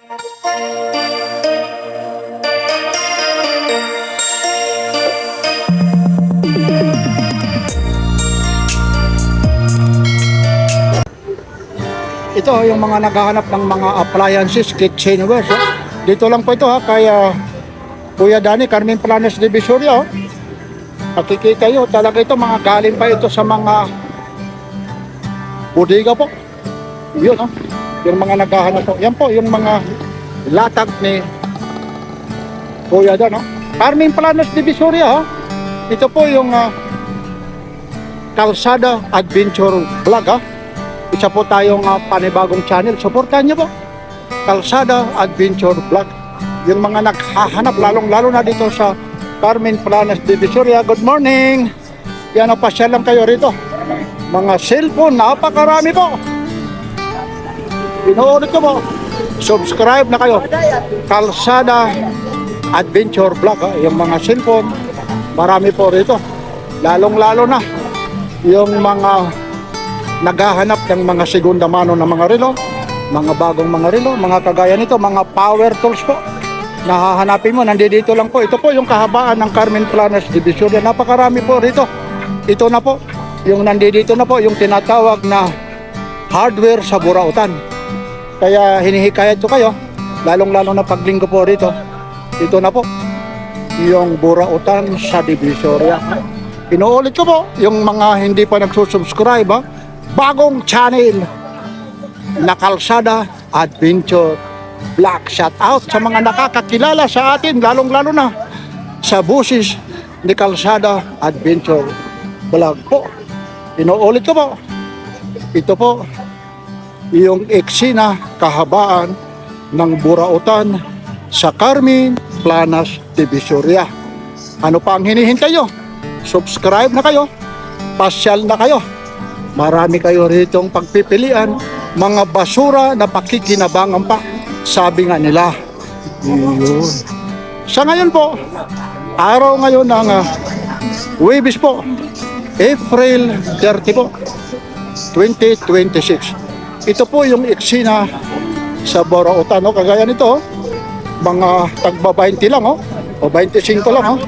Ito yung mga naghahanap ng mga appliances, kitchenware. So, dito lang po ito ha, kaya Kuya Danny, Carmen Planas Divisoria. Oh. Nakikita nyo, talaga ito, mga galing pa ito sa mga bodega po. Yun oh, yung mga naghahanap po. Yan po, yung mga latag ni Kuya Dan. Oh. Carmen Planas Divisoria. Oh. Ito po yung Kalsada Adventure Vlog. Oh. Isa po tayong panibagong channel. Supportan niyo po. Kalsada Adventure Vlog. Yung mga naghahanap, lalong-lalo na dito sa Carmen Planas Divisoria. Good morning! Yan o, pasyal lang kayo rito. Mga cellphone, napakarami po. Inuulit ko po. Subscribe na kayo. Kalsada Adventure Vlog. Yung mga cellphone, marami po rito. Lalong-lalo na yung mga naghahanap ng mga segunda mano na mga relo, mga bagong mga relo, mga kagaya nito, mga power tools po. Nahahanapin mo, nandito lang po. Ito po yung kahabaan ng Carmen Planas Divisoria. Napakarami po rito. Ito na po, yung nandito na po, yung tinatawag na hardware sa Burautan. Kaya hinihikayat ko kayo, lalong-lalo na paglinggo po rito. Ito na po, yung Burautan sa Divisoria. Inuulit ko po, yung mga hindi pa nagsusubscribe ha, bagong channel na Kalsada Adventure Vlog. Shout out sa mga nakakakilala sa atin, lalong-lalo na sa busis ni Kalsada Adventure Vlog po. Inuulit ko po, ito po yung eksena kahabaan ng Burautan sa Carmen Planas Divisoria. Ano pa ang hinihintay nyo? Subscribe na kayo, pasyal na kayo. Marami kayo ritong pagpipilian, mga basura na pakikinabangan pa, sabi nga nila. Yun. Sa ngayon po, araw ngayon ng Huwebes po, April 30 po, 2026. Ito po yung eksena sa Burautan. No? Kagaya nito, mga tagba 20 lang, o 25 lang.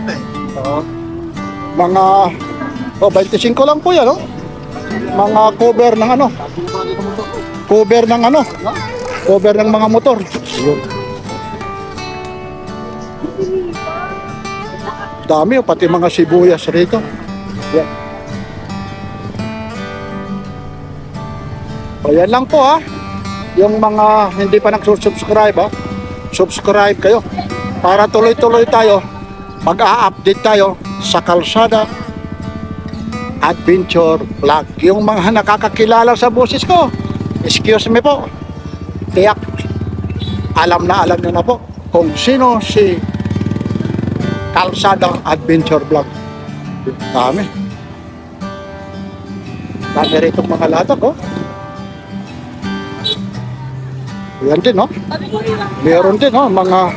Mga 25 lang po yan. Mga cover ng cover ng mga motor. Yun. Dami pati mga sibuyas rito. Yan. Ayan lang po ha. Yung mga hindi pa nagsusubscribe ha, subscribe kayo para tuloy-tuloy tayo, mag-a-update tayo sa Kalsada Adventure Vlog. Yung mga nakakakilala sa boses ko, excuse me po, tiyak alam nyo na po kung sino si Kalsada Adventure Vlog. Dami rito mga latag yan din meron din mga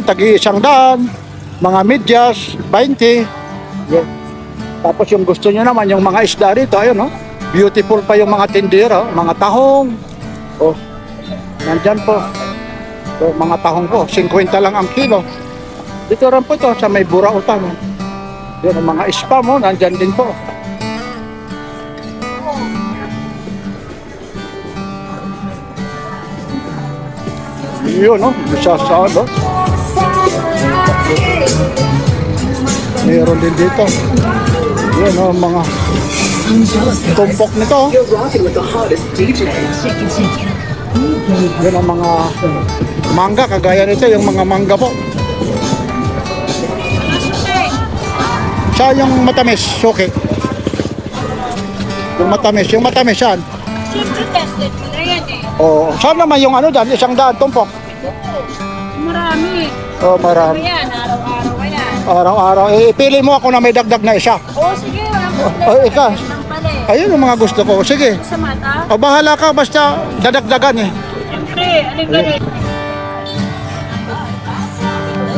tagi 100, mga medyas 20 yan. Tapos yung gusto nyo naman, yung mga isda rito, ayun beautiful pa yung mga tindera, mga tahong. Nandyan po. So, mga tahong po, 50 lang ang kilo. Dito rin po ito, sa may Burautan. Yan, ang mga spam nandyan din po. Yun, bisasad, meron din dito. Yan mga tumpok nito. Yan ang mga mangga, kagaya nito, yung mga mangga po. Siya yung matamis, suki. Yung matamis yan. Saan naman yung dyan, 100 tumpok? Marami. Marami. Ayan, araw-araw yan. Araw-araw. Pili mo ako na may dagdag na isa. Sige, walang ikaw. Ayun ang mga gusto ko. Sige. sa mata. Bahala ka, basta dadagdagan Siyempre, alin ganun.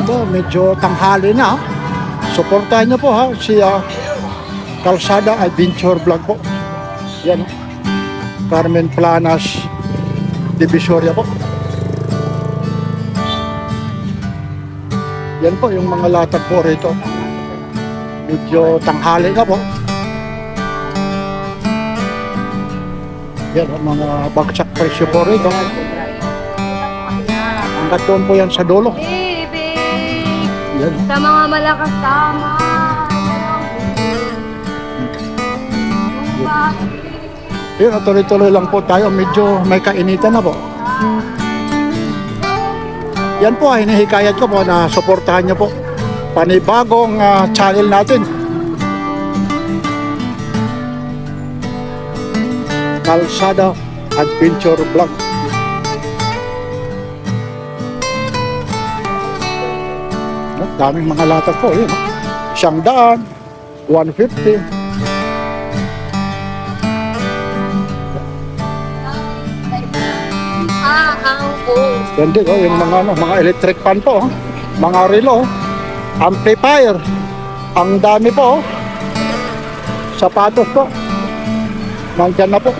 Ito, medyo tanghali na. Suportahan niyo po si Kalsada Adventure Vlog po. Yan Carmen Planas Divisoria po. Yan po yung mga latag po rito. Medyo tanghali na po. Yan ang mga bagsak presyo po rito. Hanggat doon po yan sa dulo. Baby, Yan. sa mga malakas tama. Yun, tuloy-tuloy lang po tayo. Medyo may kainitan na po. Yan po, hinihikayat ko po na suportahan nyo po panibagong channel natin. Kalsada Adventure Vlog. Daming mga latag po. Yun, 100, 150. Yan din, oh, yung mga electric fan po, oh. Mga relo, oh. Amplifier, ang dami po, oh. Sapatos po, nandyan na po.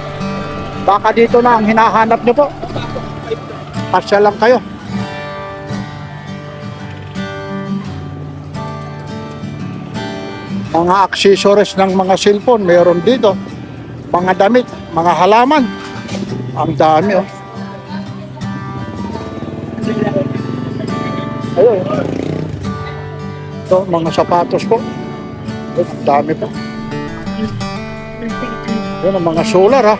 Baka dito na ang hinahanap nyo po. Pasya lang kayo. Mga accessories ng mga cellphone, meron dito. Mga damit, mga halaman, ang dami, oh. Ayun. Ito, mga sapatos po. Ayun, dami po. Ayun, ang mga solar, ha.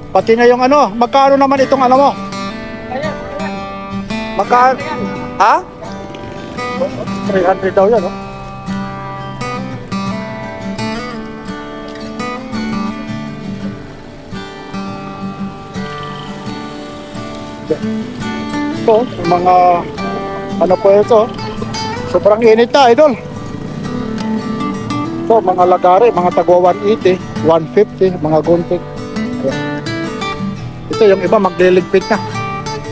Pati na yung magkano naman itong mo? Magkano? Ha? 300 daw yan, oh. Ito, mga po ito, sobrang init na, idol. Ito, mga lagari, mga tagwa 180, 150, mga gunting. Ayan. Ito, yung iba magliligpit na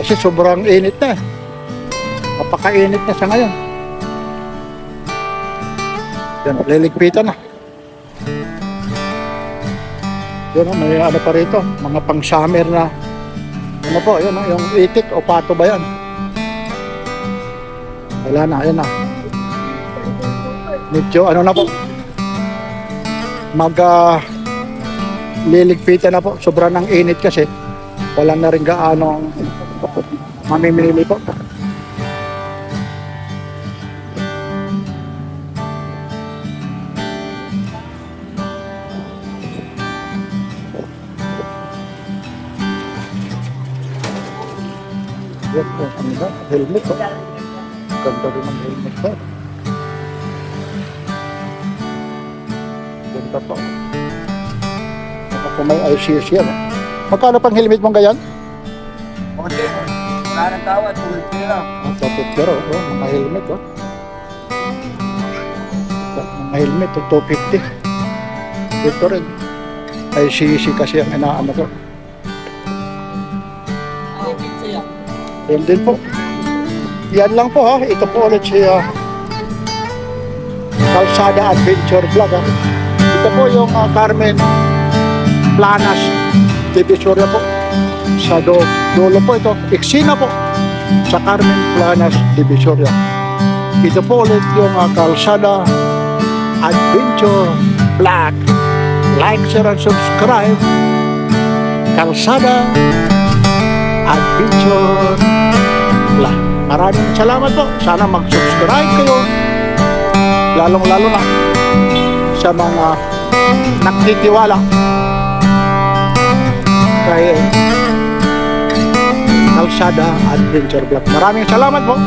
kasi sobrang init na, napakainit na sa ngayon. Yan, liligpitan na. Yan, may pa rito, mga pang summer na po, yun, yung itik o pato ba yan? Wala na, yun na. Medyo na po. Liligpitan na po. Sobrang ng init kasi. Wala na rin gaano mamimili po. Yan po, helmet po. Ganda rin ang helmet po. Ganda po. Ako may ICS yan. Magkano pang helmet mong ganyan? Okay, wala nang tawad, tulad ko lang. Ang sapit pero, mga helmet oh. Mga helmet, 250. Ito rin. ICC kasi ang inaano ko. Yan din po. Yan lang po ha. Ito po ulit si Kalsada Adventure Vlog ha. Ito po yung Carmen Planas Divisoria po. Sa dulo po ito. Iksina po. Sa Carmen Planas Divisoria. Ito po ulit yung Kalsada Adventure Vlog. Like, share, and subscribe. Kalsada Adventure Vlog. Maraming salamat po. Sana mag-subscribe kayo. Lalong-lalo na sa mga nagtitiwala kay Kalsada Adventure Vlog. Maraming salamat po.